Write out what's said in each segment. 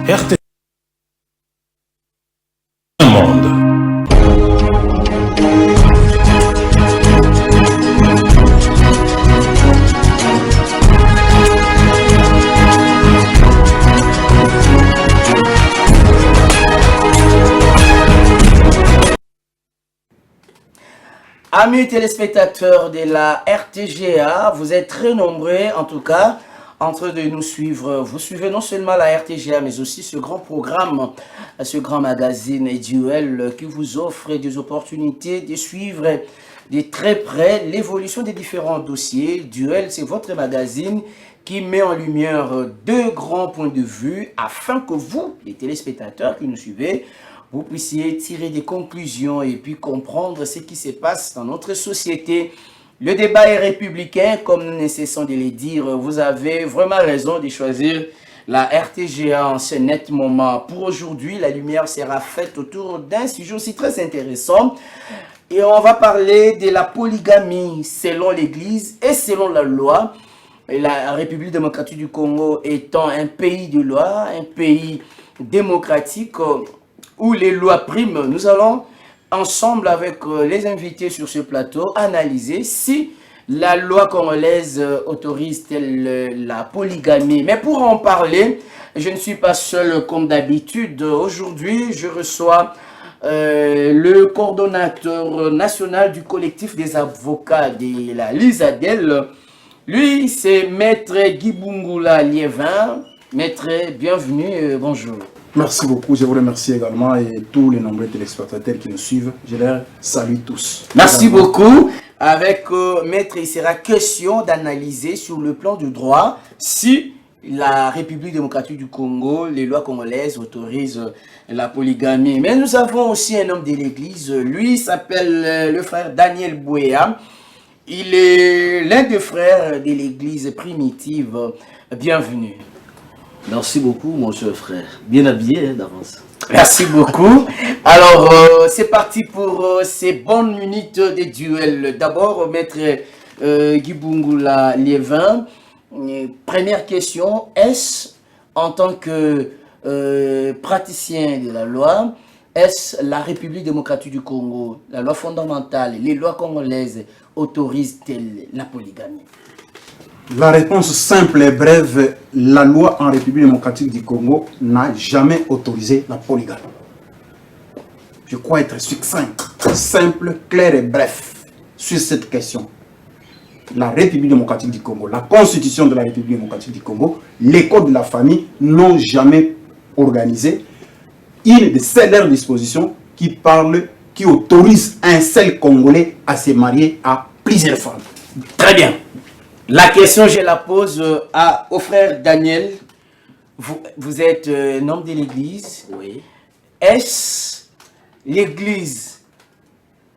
RT Monde. Amis téléspectateurs de la RTGA, vous êtes très nombreux en tout cas en train de nous suivre. Vous suivez non seulement la RTGA mais aussi ce grand programme, ce grand magazine Duel qui vous offre des opportunités de suivre de très près l'évolution des différents dossiers. Duel, c'est votre magazine qui met en lumière deux grands points de vue afin que vous, les téléspectateurs qui nous suivez, vous puissiez tirer des conclusions et puis comprendre ce qui se passe dans notre société. Le débat est républicain, comme nous ne cessons de le dire. Vous avez vraiment raison de choisir la RTGA en ce net moment. Pour aujourd'hui, la lumière sera faite autour d'un sujet aussi très intéressant. Et on va parler de la polygamie selon l'Église et selon la loi. Et la République démocratique du Congo étant un pays de loi, un pays démocratique, où les lois priment, nous allons ensemble avec les invités sur ce plateau analyser si la loi congolaise autorise-t-elle la polygamie. Mais pour en parler, je ne suis pas seul comme d'habitude. Aujourd'hui, je reçois le coordonnateur national du collectif des avocats de la Lisadel. Lui, c'est Maître Gibungula Liévin. Maître, bienvenue, bonjour. Merci beaucoup, je vous remercie également et tous les nombreux téléspectateurs qui nous suivent. Je les salue tous. Merci beaucoup. Avec Maître, il sera question d'analyser sur le plan du droit si la République démocratique du Congo, les lois congolaises autorisent la polygamie. Mais nous avons aussi un homme de l'Église, lui s'appelle le frère Daniel Bouéa. Il est l'un des frères de l'Église primitive. Bienvenue. Merci beaucoup, mon cher frère. Bien habillé d'avance. Merci beaucoup. Alors, c'est parti pour ces bonnes minutes de duel. D'abord, Maître Gibungula Liévin, première question. Est-ce, en tant que praticien de la loi, est-ce la République démocratique du Congo, la loi fondamentale, les lois congolaises autorisent-elles la polygamie? La réponse simple et brève, la loi en République démocratique du Congo n'a jamais autorisé la polygamie. Je crois être succinct, simple, clair et bref sur cette question. La République démocratique du Congo, la constitution de la République démocratique du Congo, les codes de la famille n'ont jamais organisé une de ces leurs dispositions qui autorise un seul Congolais à se marier à plusieurs femmes. Très bien. La question, je la pose au frère Daniel. Vous êtes un homme de l'Église. Oui. Est-ce l'Église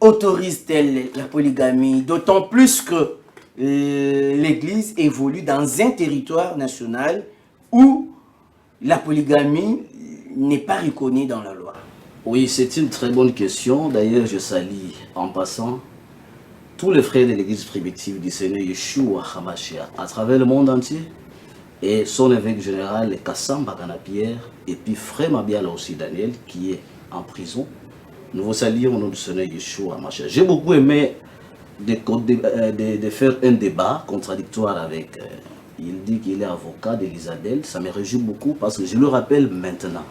autorise-t-elle la polygamie? D'autant plus que l'Église évolue dans un territoire national où la polygamie n'est pas reconnue dans la loi. Oui, c'est une très bonne question. D'ailleurs, je salue en passant tous les frères de l'église primitive du Seigneur Yeshua HaMashiach à travers le monde entier et son évêque général Kassam Bakana-Pierre et puis frère Mabiala aussi Daniel qui est en prison. Nous vous saluons au nom du Seigneur Yeshua HaMashiach. J'ai beaucoup aimé de faire un débat contradictoire avec il dit qu'il est avocat de l'Isadel. Ça me réjouit beaucoup parce que je le rappelle maintenant.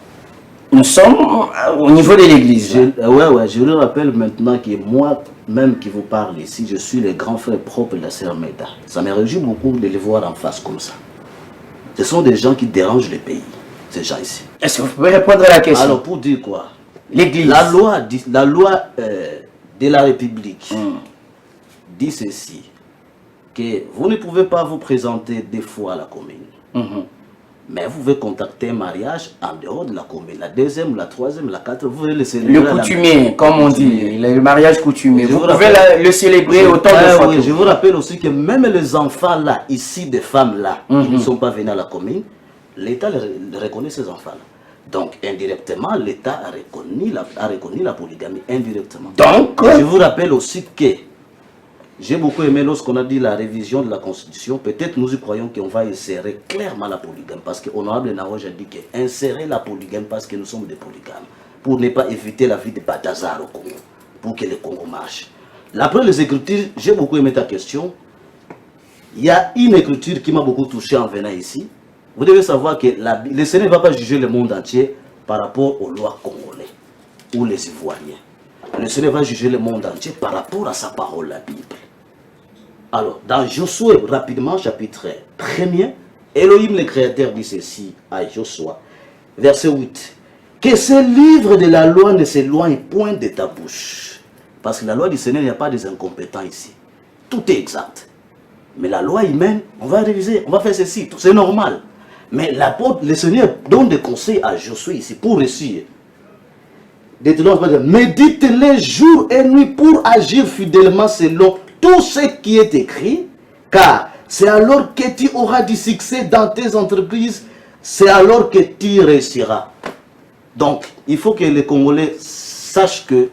Nous sommes au niveau de l'Église. Je le rappelle maintenant que moi-même qui vous parle ici, je suis le grand frère propre de la sœur Meda. Ça me réjouit beaucoup de les voir en face comme ça. Ce sont des gens qui dérangent le pays, ces gens ici. Est-ce que vous pouvez répondre à la question? Alors pour dire quoi? L'Église. La loi de la République dit ceci, que vous ne pouvez pas vous présenter deux fois à la commune. Mais vous pouvez contacter un mariage en dehors de la commune. La deuxième, la troisième, la quatrième, vous pouvez le célébrer. Le coutumier, comme on dit, le mariage coutumier. Vous pouvez le célébrer autant de fois. Oui, je vous rappelle aussi que même les enfants là, ici, des femmes là, qui ne sont pas venus à la commune, l'État reconnaît ces enfants-là. Donc, indirectement, l'État a reconnu la polygamie, indirectement. Donc, je vous rappelle aussi que J'ai beaucoup aimé lorsqu'on a dit la révision de la Constitution. Peut-être nous y croyons qu'on va insérer clairement la polygame. Parce que Honorable Naroge a dit qu'insérer la polygame parce que nous sommes des polygames. Pour ne pas éviter la vie de Badazar au Congo. Pour que le Congo marche. Après les écritures, j'ai beaucoup aimé ta question. Il y a une écriture qui m'a beaucoup touché en venant ici. Vous devez savoir que le Seigneur ne va pas juger le monde entier par rapport aux lois congolais ou les Ivoiriens. Le Seigneur va juger le monde entier par rapport à sa parole, la Bible. Alors, dans Josué, rapidement, chapitre 1er, Elohim le Créateur dit ceci à Josué, verset 8. Que ce livre de la loi ne s'éloigne point de ta bouche. Parce que la loi du Seigneur, il n'y a pas des incompétents ici. Tout est exact. Mais la loi humaine, on va réviser, on va faire ceci, c'est normal. Mais le Seigneur donne des conseils à Josué ici pour réussir. Médite-les jour et nuit pour agir fidèlement selon tout ce qui est écrit, car c'est alors que tu auras du succès dans tes entreprises, c'est alors que tu réussiras. Donc, il faut que les Congolais sachent que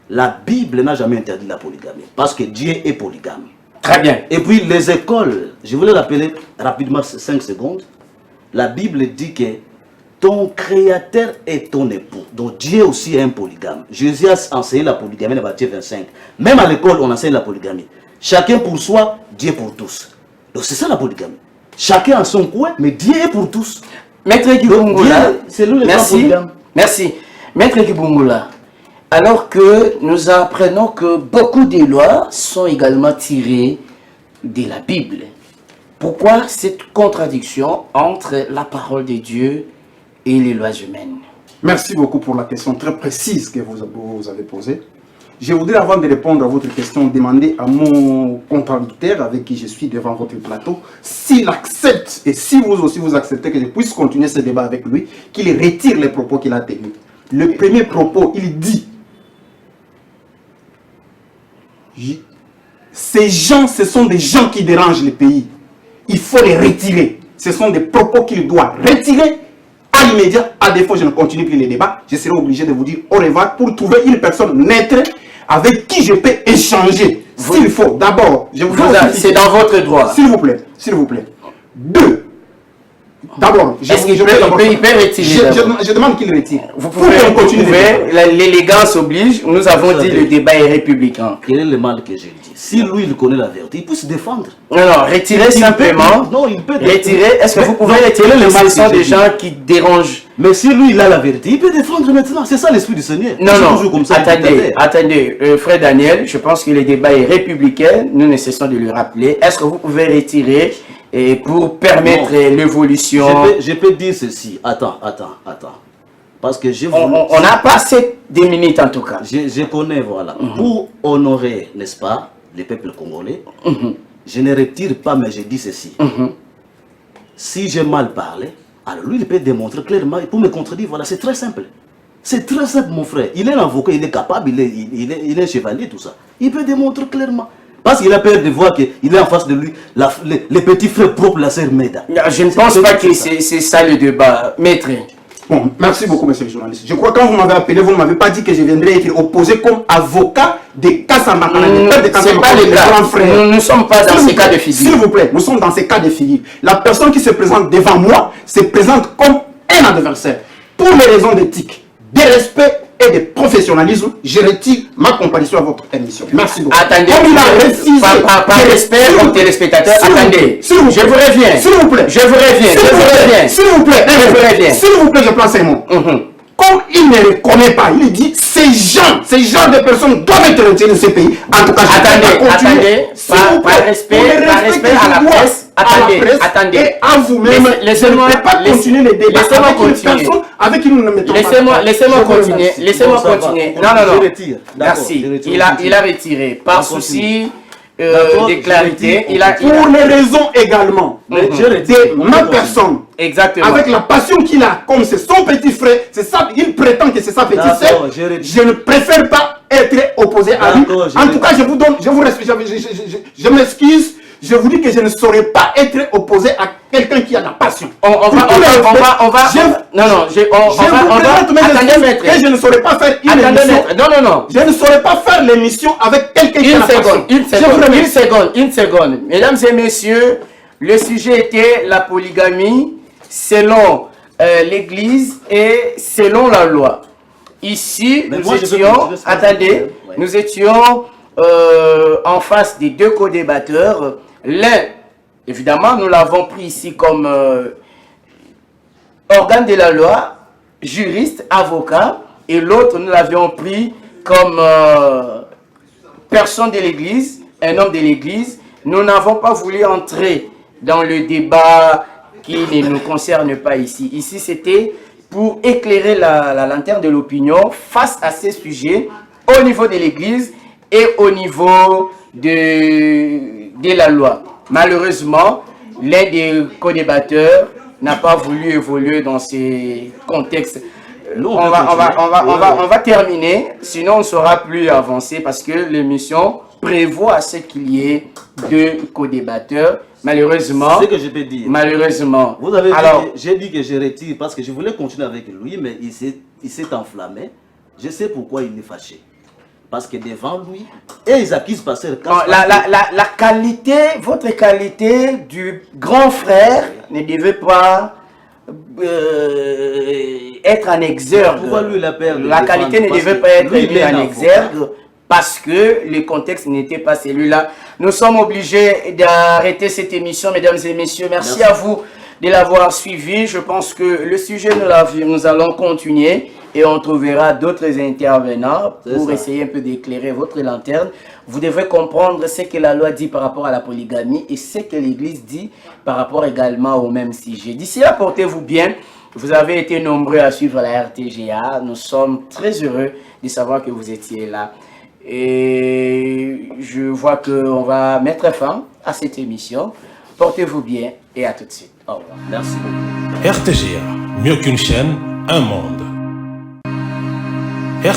la Bible n'a jamais interdit la polygamie, parce que Dieu est polygame. Très bien. Et puis les écoles, je voulais rappeler rapidement 5 secondes. La Bible dit que ton créateur est ton époux. Donc Dieu aussi est un polygame. Jésus a enseigné la polygamie dans Matthieu 25. Même à l'école, on enseigne la polygamie. Chacun pour soi, Dieu pour tous. Donc c'est ça la polygamie. Chacun en son coin, mais Dieu est pour tous. Maître Kibungula, c'est lui le grand merci. polygame. Merci. Maître Kibungula, alors que nous apprenons que beaucoup de lois sont également tirées de la Bible, pourquoi cette contradiction entre la parole de Dieu et les lois humaines? Merci beaucoup pour la question très précise que vous avez posée. Je voudrais, avant de répondre à votre question, demander à mon contradicteur avec qui je suis devant votre plateau, s'il accepte, et si vous aussi vous acceptez que je puisse continuer ce débat avec lui, qu'il retire les propos qu'il a tenus. Le premier propos, il dit: ces gens, ce sont des gens qui dérangent le pays. Il faut les retirer. Ce sont des propos qu'il doit retirer à l'immédiat. À défaut, je ne continue plus les débats. Je serai obligé de vous dire au revoir pour trouver une personne neutre avec qui je peux échanger. S'il faut, d'abord, je vous c'est dans votre droit. S'il vous plaît, s'il vous plaît. Deux. D'abord, est-ce qu'il peut retirer? Je demande qu'il retire. Vous pouvez continuer. L'élégance oblige. Nous avons dit le débat est républicain. Quel est le mal que j'ai dit? Si lui, il connaît la vérité, il peut se défendre. Non, retirez simplement. Non, il peut retirer. Est-ce que vous pouvez retirer les mal sont des gens qui dérangent? Mais si lui, il a la vérité, il peut défendre maintenant. C'est ça l'esprit du Seigneur. Non, comme ça, attendez. Frère Daniel, je pense que le débat est républicain. Nous ne cessons de le rappeler. Est-ce que vous pouvez retirer et pour permettre l'évolution? Je peux dire ceci. Attends. Parce que on n'a pas assez de minutes en tout cas. Je connais, voilà. Pour honorer, n'est-ce pas, les peuples congolais, je ne retire pas, mais je dis ceci. Si j'ai mal parlé, alors lui, il peut démontrer clairement, pour me contredire, voilà, c'est très simple. C'est très simple, mon frère. Il est un avocat, il est capable, il est chevalier, tout ça. Il peut démontrer clairement. Parce qu'il a peur de voir qu'il est en face de lui, les petits frères propres, la sœur Meda. Je ne pense pas que c'est ça le débat, maître. Bon, merci beaucoup, monsieur le journaliste. Je crois que quand vous m'avez appelé, vous ne m'avez pas dit que je viendrais être opposé comme avocat des Kassamakana. C'est pas le cas. Nous ne sommes pas dans ces cas de figure. S'il vous plaît, nous sommes dans ces cas de figure. La personne qui se présente devant moi se présente comme un adversaire. Pour les raisons d'éthique, de respect et de professionnalisme, je retire ma comparaison à votre émission. Merci beaucoup. Attendez, par respect comme téléspectateur, attendez. Je vous reviens. S'il vous plaît. Je vous reviens. S'il vous plaît. S'il vous plaît, je place un mot. Comme il ne reconnaît pas, il dit ces gens de personnes doivent être retirés de ce pays. En tout cas, attendez. Par respect à la presse. Attendez. Et à vous-même. Laissez-moi pas continuer les débats avec qui nous ne mettons pas. Laissez-moi continuer. Non. Merci. Il a retiré. Par souci de clarité. Pour les raisons également de ma personne. Exactement. Avec la passion qu'il a, comme c'est son petit frère, c'est ça, il prétend que c'est sa petite sœur. Je ne préfère pas être opposé à lui. En tout cas, je vous respecte, je m'excuse. je vous dis que je ne saurais pas être opposé à quelqu'un qui a la passion. On va, attendez, maître. Et je ne saurais pas faire une émission. Non. Je ne saurais pas faire l'émission avec quelqu'un qui a la passion. Une seconde. Mesdames et messieurs, le sujet était la polygamie selon l'Église et selon la loi. Ici, nous étions en face des deux co-débatteurs. L'un, évidemment, nous l'avons pris ici comme organe de la loi, juriste, avocat, et l'autre, nous l'avions pris comme personne de l'Église, un homme de l'Église. Nous n'avons pas voulu entrer dans le débat qui ne nous concerne pas ici. Ici, c'était pour éclairer la lanterne de l'opinion face à ces sujets au niveau de l'Église et au niveau de la loi. Malheureusement, l'un des co-débatteurs n'a pas voulu évoluer dans ces contextes. On va terminer, sinon on ne saura plus avancer parce que l'émission prévoit à ce qu'il y ait deux co-débatteurs. Malheureusement, c'est ce que je peux dire. Malheureusement. Vous avez dit, j'ai dit que je retire parce que je voulais continuer avec lui, mais il s'est enflammé. Je sais pourquoi il est fâché. Parce que devant lui, et ils accusent pasteur. La qualité, votre qualité du grand frère ne devait pas être en exergue. Pourquoi lui la perd? La qualité ne devait pas être mise en exergue parce que le contexte n'était pas celui-là. Nous sommes obligés d'arrêter cette émission, mesdames et messieurs. Merci à vous de l'avoir suivi. Je pense que le sujet, nous allons continuer et on trouvera d'autres intervenants pour essayer un peu d'éclairer votre lanterne. Vous devez comprendre ce que la loi dit par rapport à la polygamie et ce que l'Église dit par rapport également au même sujet. D'ici là, portez-vous bien. Vous avez été nombreux à suivre la RTGA. Nous sommes très heureux de savoir que vous étiez là. Et je vois qu'on va mettre fin à cette émission. Portez-vous bien et à tout de suite. Au revoir. Merci beaucoup. RTGA, mieux qu'une chaîne, un monde.